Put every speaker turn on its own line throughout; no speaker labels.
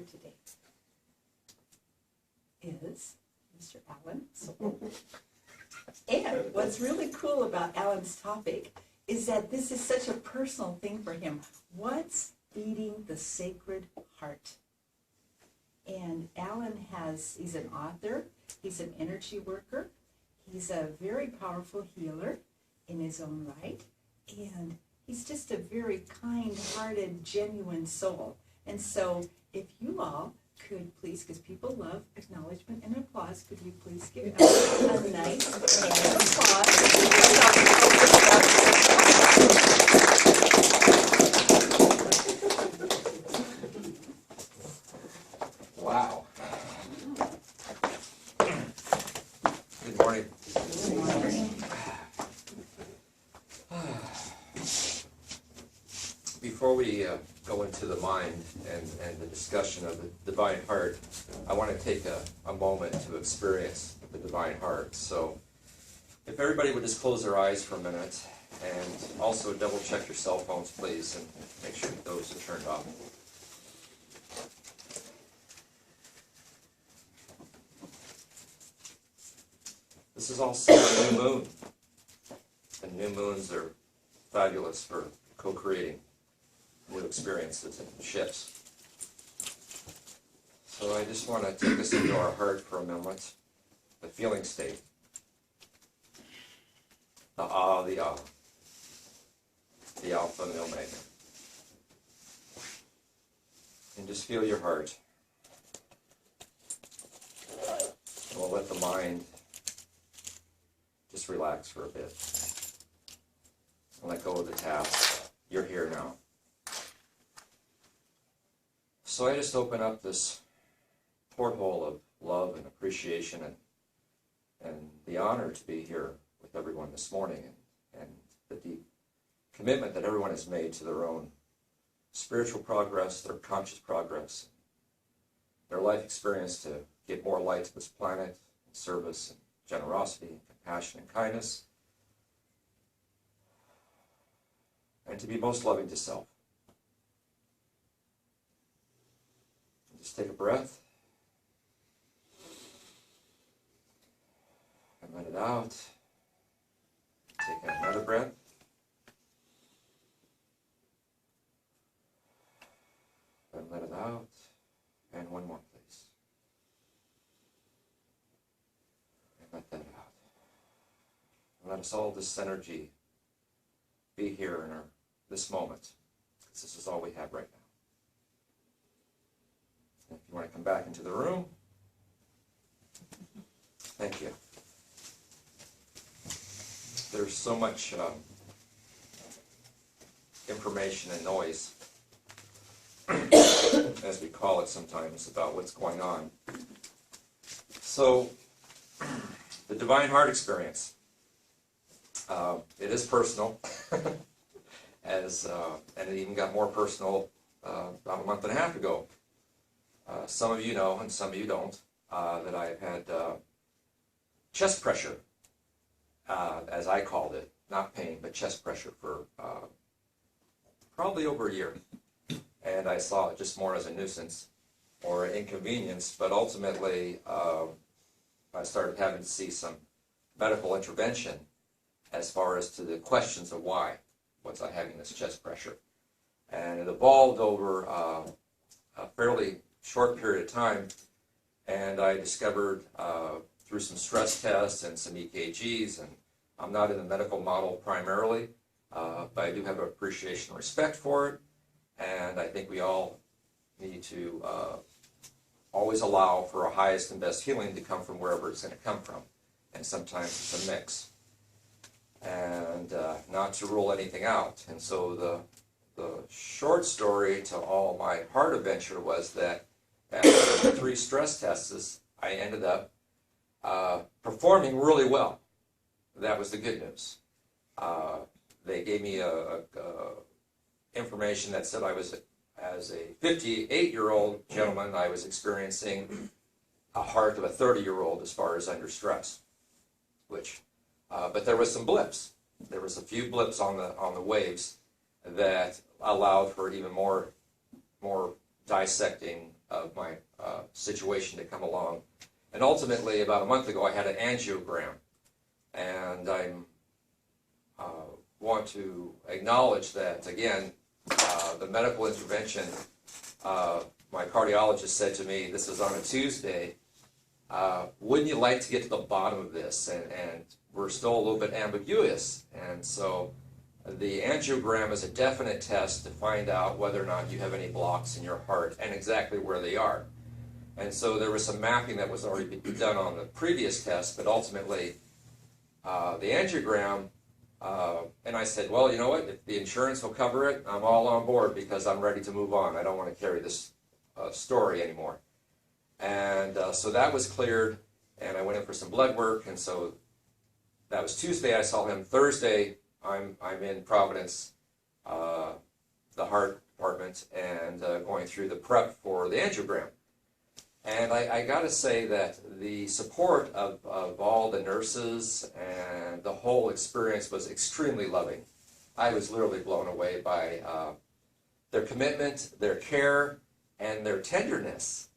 today is Mr. Allan Soule. And what's really cool about Allan's topic is that this is such a personal thing for him. What's feeding the sacred heart? And Allan he's an author, he's an energy worker, he's a very powerful healer in his own right, and he's just a very kind-hearted, genuine soul. And so if you all could please, because people love acknowledgement and applause, could you please give Allan a nice round of applause?
Wow. Good morning.
Good morning.
Before we go into the mind and the discussion of the divine heart, I want to take a moment to experience the divine heart. So if everybody would just close their eyes for a minute, and also double check your cell phones, please, and make sure that those are turned off. This is also a new moon, and new moons are fabulous for co-creating new experiences and shifts. So I just want to take us into our heart for a moment, the feeling state, the Alpha and the Omega. And just feel your heart. And we'll let the mind just relax for a bit. And let go of the task. You're here now. So I just open up this porthole of love and appreciation and the honor to be here with everyone this morning, and the deep commitment that everyone has made to their own spiritual progress, their conscious progress, their life experience to give more light to this planet, and service and generosity and compassion and kindness, and to be most loving to self. Just take a breath and let it out. Take another breath. And let it out. And one more, please. And let that out. And let us all, this energy, be here in this moment. Because this is all we have right now. If you want to come back into the room, thank you. There's so much information and noise, as we call it sometimes, about what's going on. So, the divine heart experience. It is personal, and it even got more personal about a month and a half ago. Some of you know, and some of you don't, that I've had chest pressure, as I called it. Not pain, but chest pressure for probably over a year. And I saw it just more as a nuisance or an inconvenience, but ultimately I started having to see some medical intervention as far as to the questions of why was I having this chest pressure. And it evolved over a fairly short period of time, and I discovered through some stress tests and some EKGs, and I'm not in the medical model primarily, but I do have appreciation and respect for it, and I think we all need to always allow for our highest and best healing to come from wherever it's going to come from, and sometimes it's a mix, and not to rule anything out. And so the short story to all my heart adventure was that after 3 stress tests, I ended up performing really well. That was the good news. They gave me information that said I was, as a 58-year-old gentleman, I was experiencing a heart of a 30-year-old as far as under stress. But there was some blips. There was a few blips on the waves that allowed for even more dissecting of my situation to come along. And ultimately, about a month ago, I had an angiogram. And I want to acknowledge that, again, the medical intervention, my cardiologist said to me, this was on a Tuesday, wouldn't you like to get to the bottom of this? And we're still a little bit ambiguous. And so the angiogram is a definite test to find out whether or not you have any blocks in your heart and exactly where they are. And so there was some mapping that was already done on the previous test, but ultimately the angiogram, and I said, well, you know what, if the insurance will cover it, I'm all on board because I'm ready to move on. I don't want to carry this story anymore. And so that was cleared, and I went in for some blood work, and so that was Tuesday. I saw him. Thursday, I'm in Providence, the heart department, and going through the prep for the angiogram. And I got to say that the support of all the nurses and the whole experience was extremely loving. I was literally blown away by their commitment, their care, and their tenderness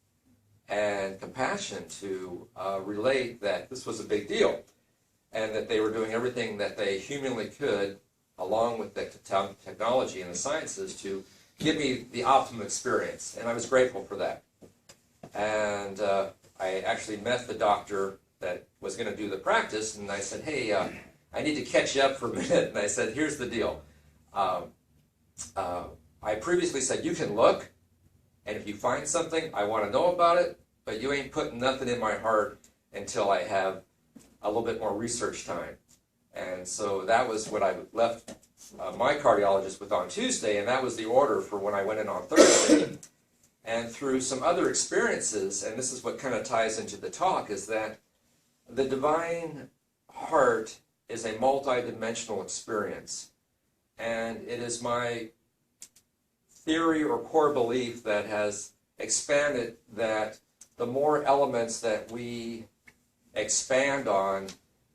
and compassion to relate that this was a big deal and that they were doing everything that they humanly could, along with the technology and the sciences, to give me the optimum experience. And I was grateful for that. And I actually met the doctor that was going to do the practice, and I said, hey, I need to catch you up for a minute. And I said, here's the deal. I previously said, you can look, and if you find something, I want to know about it, but you ain't putting nothing in my heart until I have a little bit more research time. And so that was what I left my cardiologist with on Tuesday, and that was the order for when I went in on Thursday. And through some other experiences, and this is what kind of ties into the talk, is that the divine heart is a multidimensional experience. And it is my theory or core belief that has expanded that the more elements that we expand on,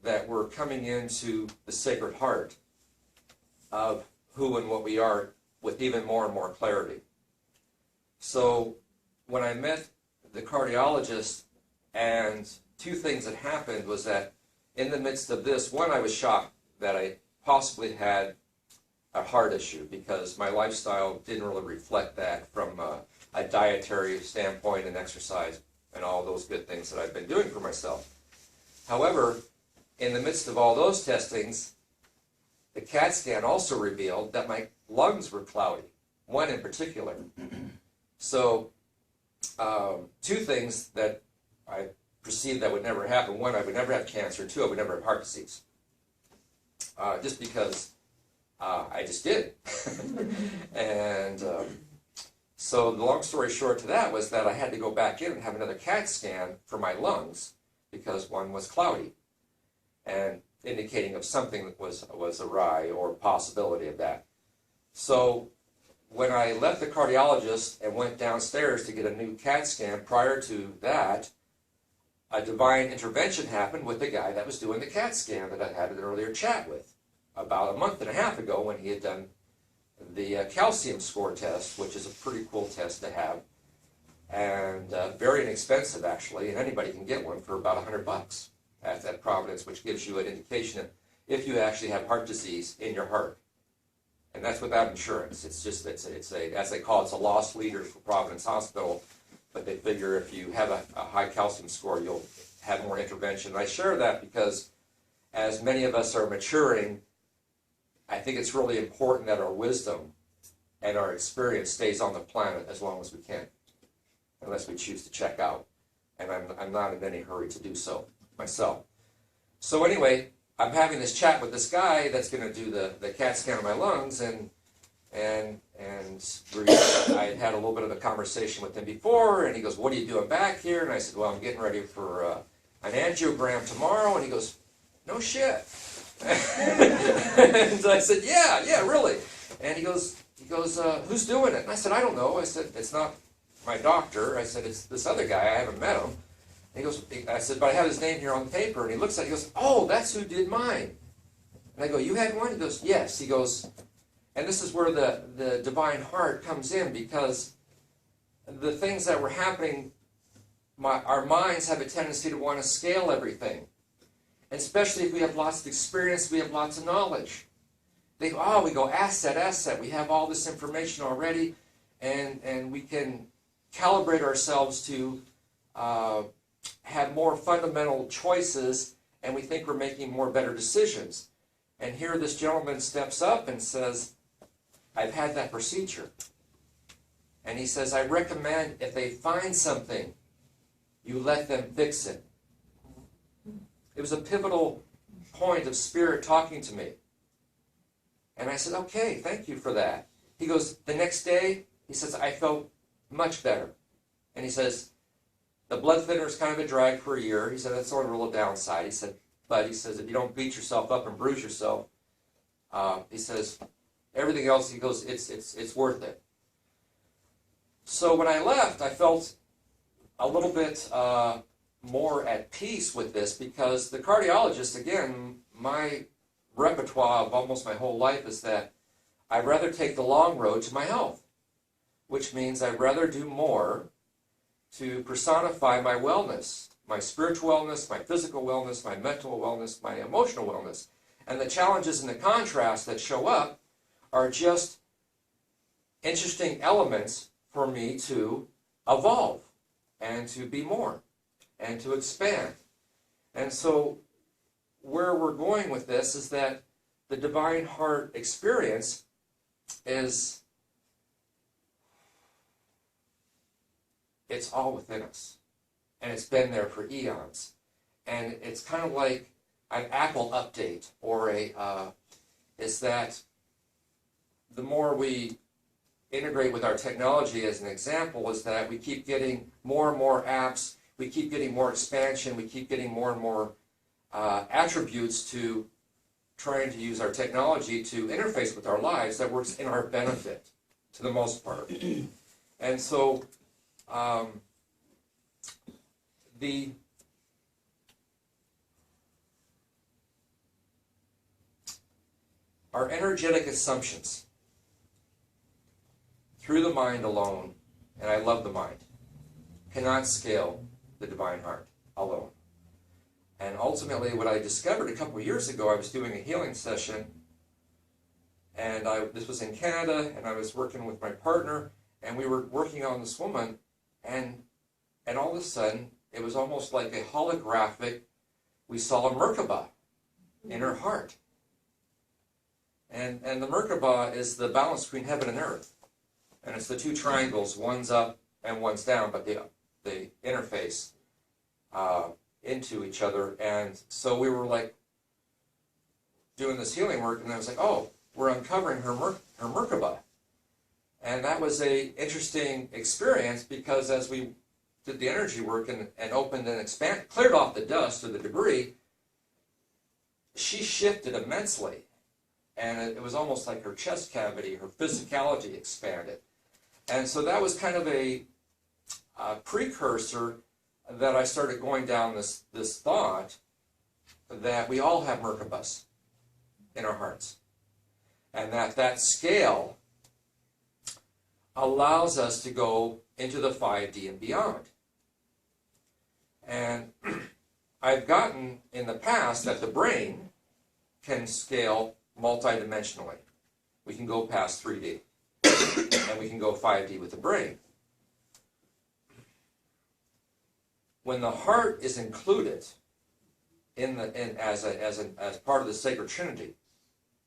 that we're coming into the Sacred Heart of who and what we are with even more and more clarity. So when I met the cardiologist, and two things that happened was that in the midst of this, one, I was shocked that I possibly had a heart issue because my lifestyle didn't really reflect that from a dietary standpoint and exercise and all those good things that I've been doing for myself. However, in the midst of all those testings, the CAT scan also revealed that my lungs were cloudy, one in particular. So, two things that I perceived that would never happen. One, I would never have cancer. Two, I would never have heart disease. Just because I just did. And so the long story short to that was that I had to go back in and have another CAT scan for my lungs because one was cloudy and indicating of something that was awry or possibility of that. So when I left the cardiologist and went downstairs to get a new CAT scan, prior to that, a divine intervention happened with the guy that was doing the CAT scan that I had an earlier chat with about a month and a half ago when he had done the calcium score test, which is a pretty cool test to have, and very inexpensive actually, and anybody can get one for about $100 at Providence, which gives you an indication of if you actually have heart disease in your heart. And that's without insurance. It's just, it's a, as they call it, it's a lost leader for Providence Hospital. But they figure if you have a high calcium score, you'll have more intervention. And I share that because as many of us are maturing, I think it's really important that our wisdom and our experience stays on the planet as long as we can, unless we choose to check out. And I'm not in any hurry to do so myself. So anyway, I'm having this chat with this guy that's going to do the CAT scan of my lungs, and I had a little bit of a conversation with him before, and he goes, what are you doing back here? And I said, well, I'm getting ready for an angiogram tomorrow, and he goes, no shit. And I said, yeah, really. And he goes, who's doing it? And I said, I don't know. I said, it's not my doctor. I said, it's this other guy. I haven't met him. And he goes, I said, but I have his name here on the paper. And he looks at it, he goes, oh, that's who did mine. And I go, you had one? He goes, yes. He goes, and this is where the divine heart comes in, because the things that were happening, our minds have a tendency to want to scale everything. And especially if we have lots of experience, we have lots of knowledge. They go, oh, we go asset. We have all this information already, and we can calibrate ourselves to have more fundamental choices, and we think we're making more better decisions. And here this gentleman steps up and says, I've had that procedure. And he says, I recommend if they find something, you let them fix it. It was a pivotal point of Spirit talking to me. And I said, okay, thank you for that. He goes, the next day, he says, I felt much better. And he says, the blood thinner is kind of a drag for a year. He said, that's sort of a little downside. He said, but he says, if you don't beat yourself up and bruise yourself, he says, everything else, he goes, it's worth it. So when I left, I felt a little bit more at peace with this, because the cardiologist, again, my repertoire of almost my whole life is that I'd rather take the long road to my health, which means I'd rather do more to personify my wellness, my spiritual wellness, my physical wellness, my mental wellness, my emotional wellness. And the challenges and the contrasts that show up are just interesting elements for me to evolve and to be more and to expand. And so where we're going with this is that the divine heart experience is, it's all within us. And it's been there for eons. And it's kind of like an Apple update, or is that the more we integrate with our technology, as an example, is that we keep getting more and more apps, we keep getting more expansion, we keep getting more and more attributes to trying to use our technology to interface with our lives that works in our benefit, to the most part. And so our energetic assumptions through the mind alone, and I love the mind, cannot scale the divine heart alone. And ultimately, what I discovered a couple of years ago, I was doing a healing session, and this was in Canada, and I was working with my partner, and we were working on this woman, and all of a sudden, it was almost like a holographic, we saw a Merkaba in her heart. And the Merkaba is the balance between heaven and earth. And it's the two triangles, one's up and one's down, but they interface into each other. And so we were like doing this healing work, and I was like, oh, we're uncovering her Merkaba. And that was a interesting experience, because as we did the energy work and opened and expanded, cleared off the dust or the debris, she shifted immensely. And it was almost like her chest cavity, her physicality expanded. And so that was kind of a precursor that I started going down this thought that we all have Merkabas in our hearts. And that scale allows us to go into the 5D and beyond. And I've gotten in the past that the brain can scale multidimensionally. We can go past 3D, and we can go 5D with the brain. When the heart is included as part of the sacred Trinity,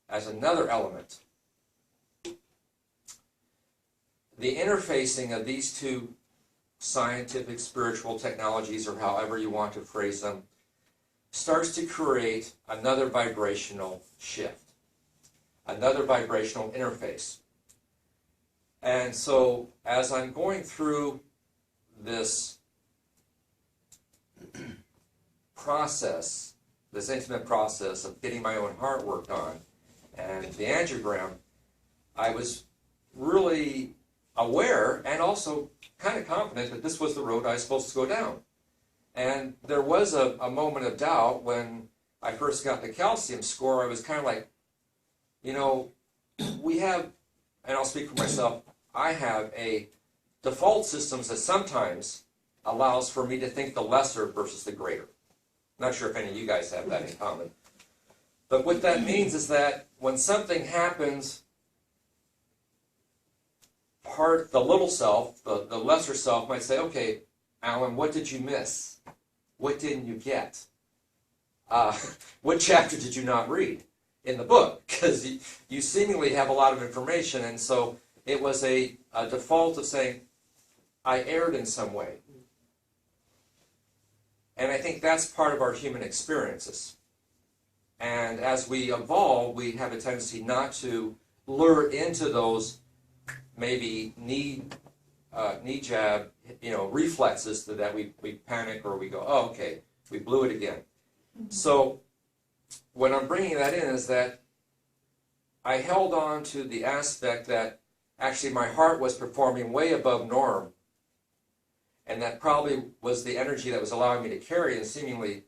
as another element, the interfacing of these two scientific, spiritual technologies, or however you want to phrase them, starts to create another vibrational shift, another vibrational interface. And so as I'm going through this process, this intimate process of getting my own heart worked on and the angiogram, I was really aware and also kind of confident that this was the road I was supposed to go down. And there was a moment of doubt when I first got the calcium score. I was kind of like, you know, we have, and I'll speak for myself, I have a default systems that sometimes allows for me to think the lesser versus the greater. Not sure if any of you guys have that in common. But what that means is that when something happens, the little self, the lesser self might say, okay, Alan, what did you miss? What didn't you get? What chapter did you not read in the book? Because you seemingly have a lot of information, and so it was a default of saying, I erred in some way. And I think that's part of our human experiences. And as we evolve, we have a tendency not to lure into those maybe knee jab, reflexes that we panic or we go, oh, okay, we blew it again. So what I'm bringing that in is that I held on to the aspect that actually my heart was performing way above norm, and that probably was the energy that was allowing me to carry and seemingly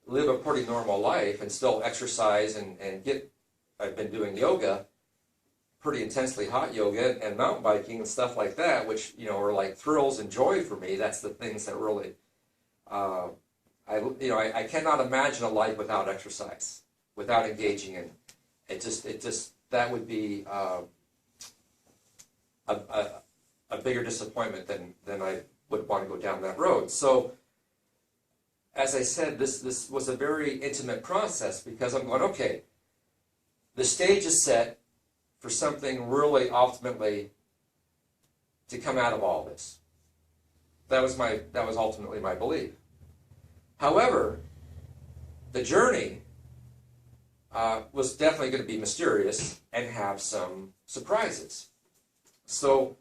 live a pretty normal life and still exercise and I've been doing yoga, pretty intensely hot yoga and mountain biking and stuff like that, which, are like thrills and joy for me. That's the things that really, I cannot imagine a life without exercise, without engaging in it. That would be a bigger disappointment than I would want to go down that road. So, as I said, this was a very intimate process because I'm going, okay, the stage is set for something really ultimately to come out of all this. That was ultimately my belief. However, the journey was definitely going to be mysterious and have some surprises. So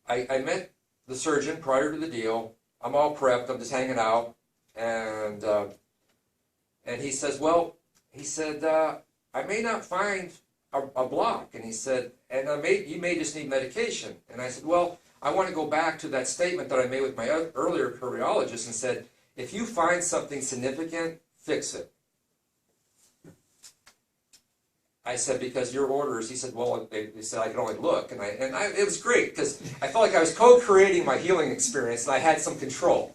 I met the surgeon prior to the deal. I'm all prepped. I'm just hanging out. And he says, I may not find a block. And he said, and you may just need medication. And I said, well, I want to go back to that statement that I made with my earlier cardiologist and said, if you find something significant, fix it. I said, because your orders, he said, well, they said I could only look. And it was great because I felt like I was co-creating my healing experience and I had some control.